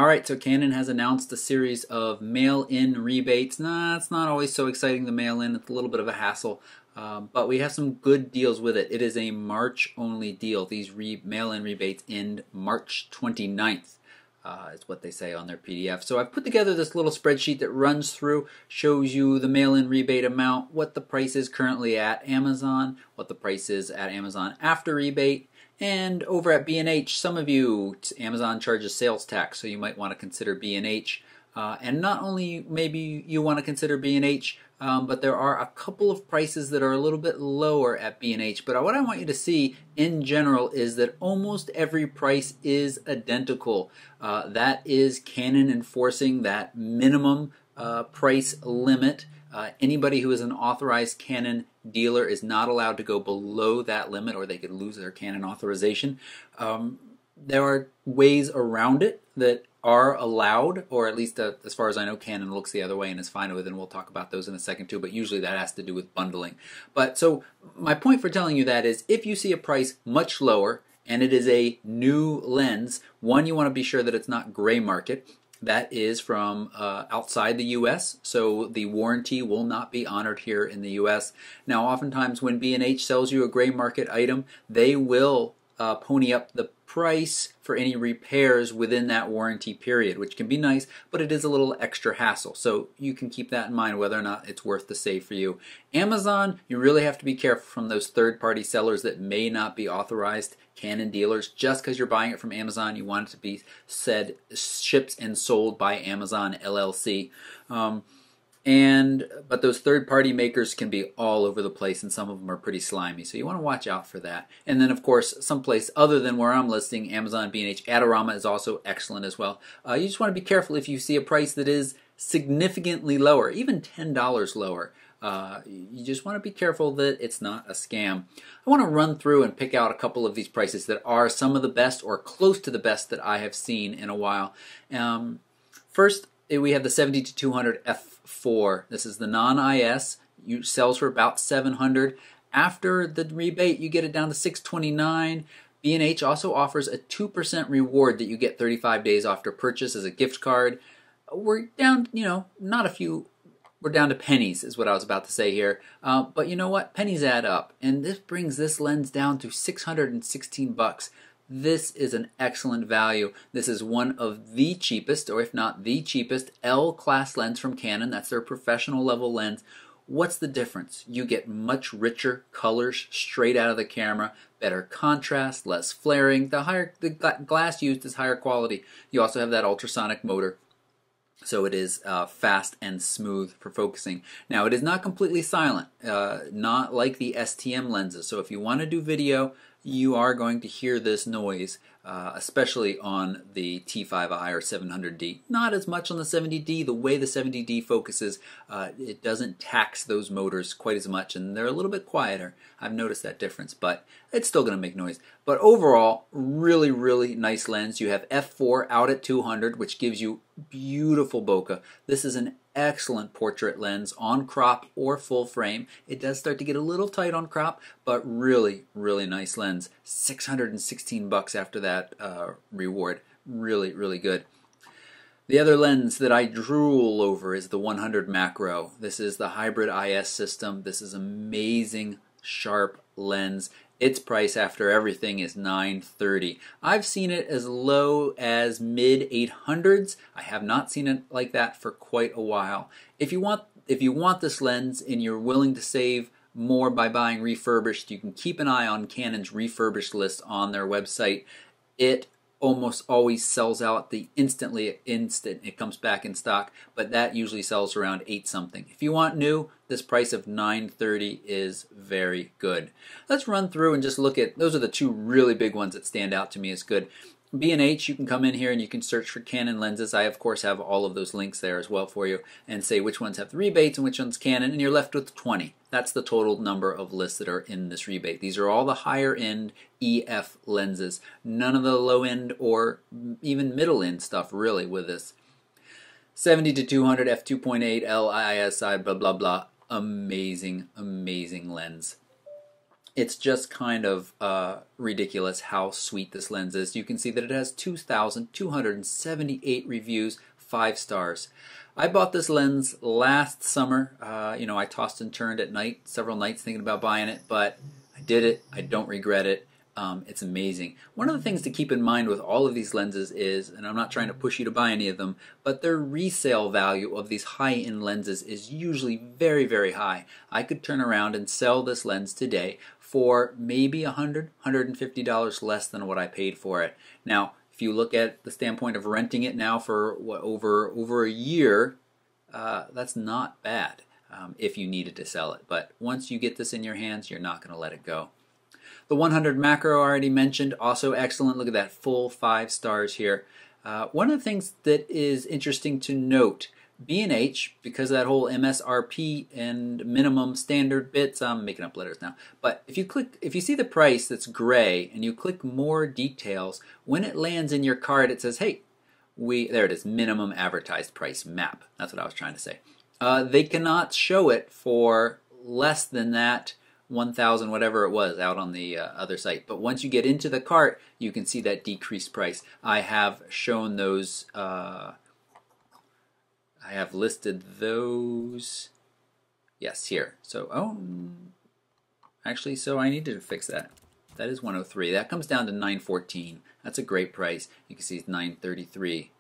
Alright, so Canon has announced a series of mail-in rebates. Nah, it's not always so exciting to mail in. It's a little bit of a hassle. But we have some good deals with it. It is a March-only deal. These mail-in rebates end March 29th. Is what they say on their PDF. So I've put together this little spreadsheet that runs through, shows you the mail-in rebate amount, what the price is currently at Amazon, what the price is at Amazon after rebate, and over at B&H, some of you, Amazon charges sales tax, so you might want to consider B&H. And not only maybe you want to consider B&H, but there are a couple of prices that are a little bit lower at B&H. But what I want you to see in general is that almost every price is identical. That is Canon enforcing that minimum price limit. Anybody who is an authorized Canon dealer is not allowed to go below that limit, or they could lose their Canon authorization. There are ways around it that are allowed, or at least as far as I know, Canon looks the other way and is fine with it, and we'll talk about those in a second too, but usually that has to do with bundling. But so my point for telling you that is, if you see a price much lower and it is a new lens, one, you want to be sure that it's not gray market. That is from outside the U.S., so the warranty will not be honored here in the U.S. Now, oftentimes when B&H sells you a gray market item, they will pony up the price for any repairs within that warranty period, which can be nice, but it is a little extra hassle. So you can keep that in mind whether or not it's worth the save for you. Amazon, you really have to be careful from those third-party sellers that may not be authorized Canon dealers. Just because you're buying it from Amazon, you want it to be said shipped and sold by Amazon LLC. But those third-party makers can be all over the place, and some of them are pretty slimy, so you want to watch out for that. And then, of course, someplace other than where I'm listing, Amazon, B&H, Adorama is also excellent as well. You just want to be careful if you see a price that is significantly lower, even $10 lower. You just want to be careful that it's not a scam. I want to run through and pick out a couple of these prices that are some of the best or close to the best that I have seen in a while. First, we have the 70-200 f4. This is the non-IS. It sells for about $700. After the rebate, you get it down to $629. B&H also offers a 2% reward that you get 35 days after purchase as a gift card. We're down, not a few. We're down to pennies is what I was about to say here. But you know what? Pennies add up. And this brings this lens down to $616. This is an excellent value. This is one of the cheapest, or if not the cheapest, L-class lens from Canon. That's their professional level lens. What's the difference? You get much richer colors straight out of the camera, better contrast, less flaring. The glass used is higher quality. You also have that ultrasonic motor. So it is fast and smooth for focusing. Now, it is not completely silent, not like the STM lenses. So if you want to do video, you are going to hear this noise, especially on the T5i or 700D. Not as much on the 70D. The way the 70D focuses, it doesn't tax those motors quite as much, and they're a little bit quieter. I've noticed that difference, but it's still going to make noise. But overall, really, really nice lens. You have f4 out at 200, which gives you beautiful bokeh. This is an excellent portrait lens on crop or full frame. It does start to get a little tight on crop, but really, really nice lens. $616 after that reward. Really, really good. The other lens that I drool over is the 100 macro. This is the hybrid IS system. This is amazing, sharp lens. Its price after everything is $930. I've seen it as low as mid 800s. I have not seen it like that for quite a while. If you want this lens and you're willing to save more by buying refurbished, you can keep an eye on Canon's refurbished list on their website. It almost always sells out instant it comes back in stock, but that usually sells around 8 something. If you want new, this price of $930 is very good. Let's run through and just look at, those are the two really big ones that stand out to me as good. B&H, you can come in here and you can search for Canon lenses. I, of course, have all of those links there as well for you, and say which ones have the rebates and which ones Canon, and you're left with 20. That's the total number of lists that are in this rebate. These are all the higher-end EF lenses. None of the low-end or even middle-end stuff, really, with this. 70-200 f2.8 LISI, blah, blah, blah. Amazing, amazing lens. It's just kind of ridiculous how sweet this lens is. You can see that it has 2,278 reviews, 5 stars. I bought this lens last summer. I tossed and turned at night, several nights thinking about buying it, but I did it. I don't regret it. It's amazing. One of the things to keep in mind with all of these lenses is, and I'm not trying to push you to buy any of them, but their resale value of these high-end lenses is usually very, very high. I could turn around and sell this lens today for maybe $100, $150 less than what I paid for it. Now, if you look at the standpoint of renting it now for over a year, that's not bad if you needed to sell it. But once you get this in your hands, you're not going to let it go. The 100 macro I already mentioned, also excellent. Look at that, full 5 stars here. One of the things that is interesting to note, B&H, because of that whole MSRP and minimum standard bits, I'm making up letters now, but if you see the price that's gray and you click more details, when it lands in your card it says, hey, there it is, minimum advertised price map. That's what I was trying to say. They cannot show it for less than that 1,000 whatever it was out on the other site. But once you get into the cart, you can see that decreased price. I have shown those, I have listed those, yes, here. So, actually, so I needed to fix that. That is 103. That comes down to 914. That's a great price. You can see it's 933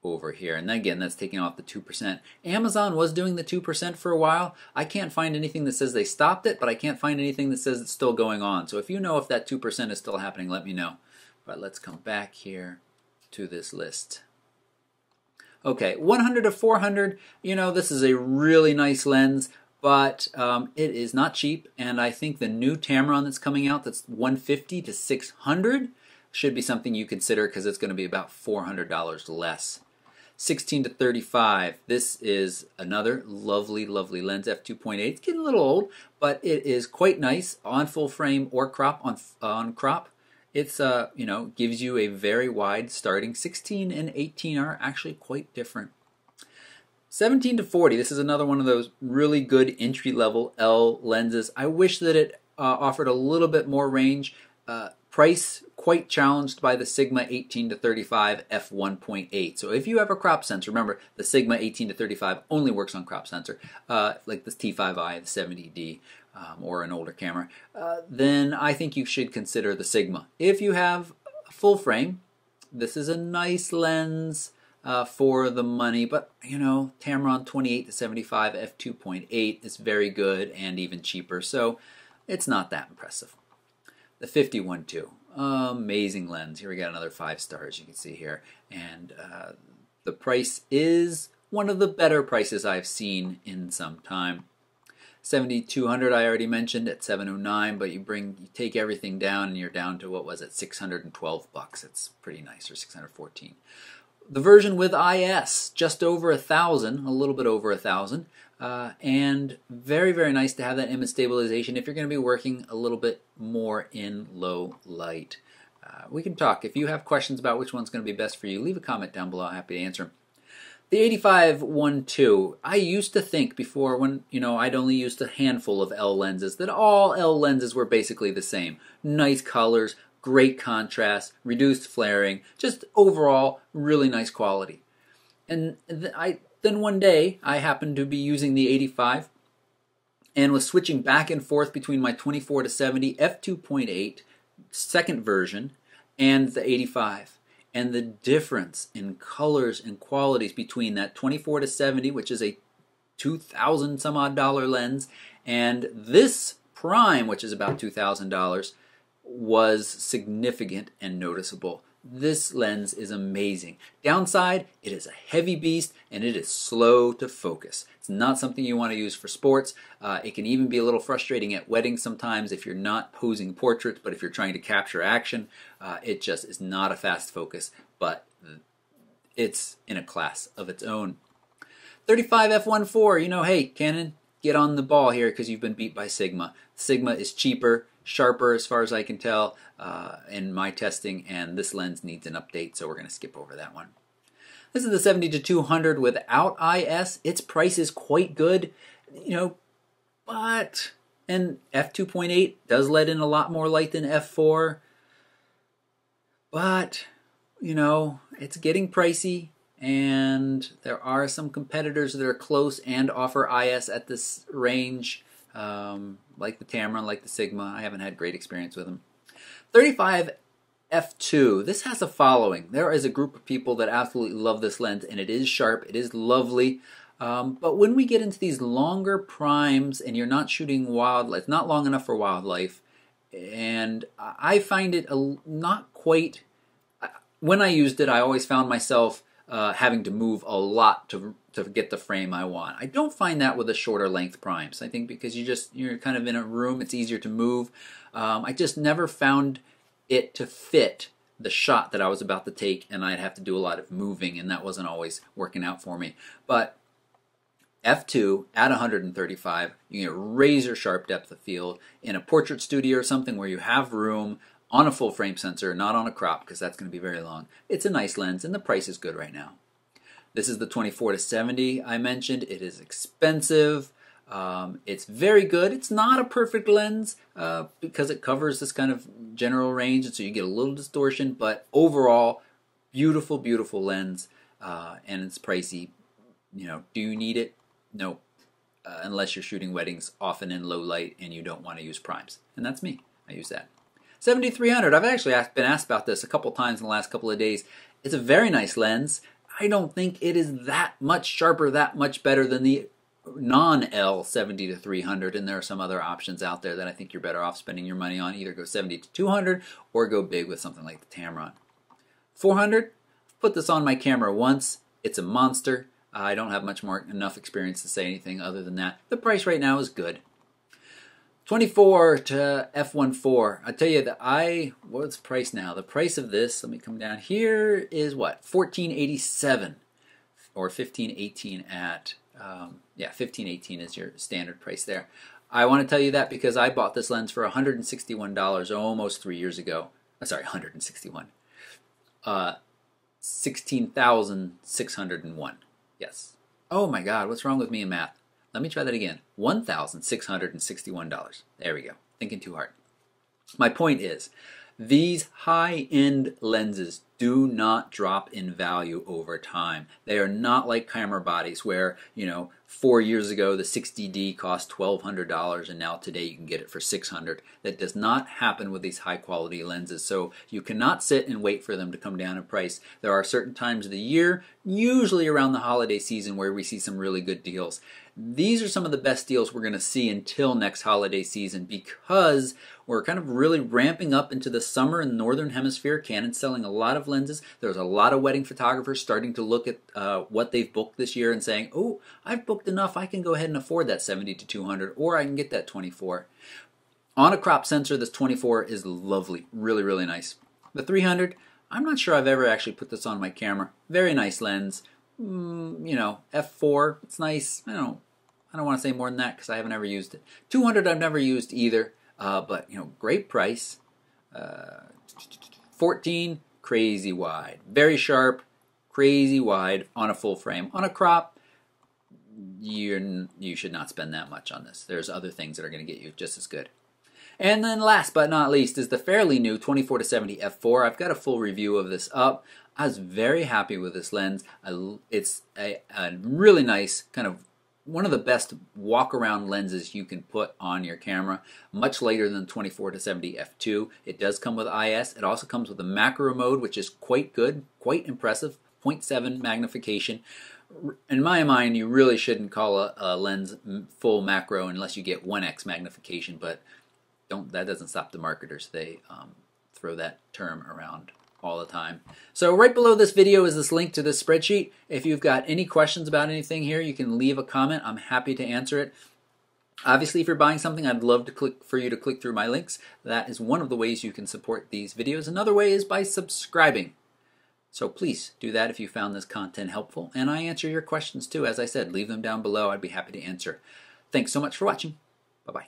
over here. And then again, that's taking off the 2%. Amazon was doing the 2% for a while. I can't find anything that says they stopped it, but I can't find anything that says it's still going on. So if you know if that 2% is still happening, let me know. But let's come back here to this list. Okay, 100 to 400, this is a really nice lens, but it is not cheap, and I think the new Tamron that's coming out, that's 150 to 600, should be something you consider because it's going to be about $400 less. 16 to 35, this is another lovely, lovely lens, f2.8. It's getting a little old, but it is quite nice on full frame or crop on crop. It's gives you a very wide starting. 16 and 18 are actually quite different. 17 to 40, this is another one of those really good entry-level L lenses. I wish that it offered a little bit more range. Price quite challenged by the Sigma 18 to 35 f1.8. So if you have a crop sensor, remember the Sigma 18 to 35 only works on crop sensor, like this T5i, the 70D, or an older camera, then I think you should consider the Sigma. If you have a full frame, this is a nice lens for the money, but Tamron 28 to 75 f2.8 is very good and even cheaper, so it's not that impressive. The 51.2, amazing lens. Here we got another 5 stars you can see here, and the price is one of the better prices I've seen in some time. 7200 I already mentioned at 709, but you take everything down and you're down to, what was it, 612 bucks. It's pretty nice, or 614. The version with IS, just over 1,000, a little bit over 1,000, and very, very nice to have that image stabilization if you're going to be working a little bit more in low light. We can talk. If you have questions about which one's going to be best for you, leave a comment down below. I'm happy to answer them. The 85-1.2, I used to think before, when I'd only used a handful of L lenses, that all L lenses were basically the same. Nice colors, great contrast, reduced flaring, just overall really nice quality. And then one day I happened to be using the 85 and was switching back and forth between my 24 to 70 f2.8 second version and the 85. And the difference in colors and qualities between that 24 to 70, which is a $2,000 some odd lens, and this Prime, which is about $2,000, was significant and noticeable. This lens is amazing. Downside, it is a heavy beast and it is slow to focus. It's not something you want to use for sports. It can even be a little frustrating at weddings sometimes if you're not posing portraits, but if you're trying to capture action, it just is not a fast focus, but it's in a class of its own. 35 f1.4, hey, Canon, get on the ball here because you've been beat by Sigma. Sigma is cheaper, sharper as far as I can tell in my testing, and this lens needs an update, so we're going to skip over that one. This is the 70 to 200 without IS. Its price is quite good, but And f2.8 does let in a lot more light than f4, but you know, it's getting pricey, and there are some competitors that are close and offer IS at this range, like the Tamron, like the Sigma. I haven't had great experience with them. 35 f2. This has a following. There is a group of people that absolutely love this lens, and it is sharp, it is lovely. But when we get into these longer primes and you're not shooting wildlife, not long enough for wildlife, and I find it not quite, when I used it, I always found myself having to move a lot to get the frame I want. I don't find that with the shorter length primes. I think because you're kind of in a room, it's easier to move. I just never found it to fit the shot that I was about to take, and I'd have to do a lot of moving, and that wasn't always working out for me. But f2 at 135, you get razor sharp depth of field in a portrait studio or something where you have room on a full frame sensor, not on a crop, because that's going to be very long. It's a nice lens, and the price is good right now. This is the 24-70 I mentioned. It is expensive. It's very good. It's not a perfect lens because it covers this kind of general range, and so you get a little distortion, but overall, beautiful, beautiful lens, and it's pricey. You know, do you need it? No, unless you're shooting weddings often in low light and you don't want to use primes. And that's me. I use that. 7300. I've actually been asked about this a couple times in the last couple of days. It's a very nice lens. I don't think it is that much sharper, that much better than the non-L 70-300, and there are some other options out there that I think you're better off spending your money on. Either go 70-200 or go big with something like the Tamron. 400. I've put this on my camera once. It's a monster. I don't have enough experience to say anything other than that. The price right now is good. 24 to f1.4. I tell you that what's the price now? The price of this, let me come down here, is what? $14.87 or $15.18 at, yeah, $15.18 is your standard price there. I want to tell you that because I bought this lens for $161 almost 3 years ago. Sorry, 161. 16,601. Yes. Oh my God, what's wrong with me in math? Let me try that again. $1,661. There we go. Thinking too hard. My point is, these high-end lenses do not drop in value over time. They are not like camera bodies where, 4 years ago the 60D cost $1,200 and now today you can get it for $600. That does not happen with these high-quality lenses. So you cannot sit and wait for them to come down in price. There are certain times of the year, usually around the holiday season, where we see some really good deals. These are some of the best deals we're going to see until next holiday season because we're kind of really ramping up into the summer in the Northern Hemisphere. Canon's selling a lot of lenses. There's a lot of wedding photographers starting to look at what they've booked this year and saying, oh, I've booked enough. I can go ahead and afford that 70-200 or I can get that 24. On a crop sensor, this 24 is lovely. Really, really nice. The 300, I'm not sure I've ever actually put this on my camera. Very nice lens. F4, it's nice. I don't want to say more than that because I haven't ever used it. 200 I've never used either, but great price. 14, crazy wide, very sharp, crazy wide on a full frame. On a crop, you should not spend that much on this. There's other things that are going to get you just as good. And then last but not least is the fairly new 24-70 f4. I've got a full review of this up. I was very happy with this lens. It's a really nice kind of one of the best walk-around lenses you can put on your camera. Much later than 24-70 f2. It does come with IS. It also comes with a macro mode, which is quite good, quite impressive. 0.7 magnification. In my mind, you really shouldn't call a lens full macro unless you get 1x magnification, but that doesn't stop the marketers. They throw that term around all the time. So right below this video is this link to this spreadsheet. If you've got any questions about anything here, you can leave a comment. I'm happy to answer it. Obviously, if you're buying something, I'd love for you to click through my links. That is one of the ways you can support these videos. Another way is by subscribing. So please do that if you found this content helpful. And I answer your questions too. As I said, leave them down below. I'd be happy to answer. Thanks so much for watching. Bye-bye.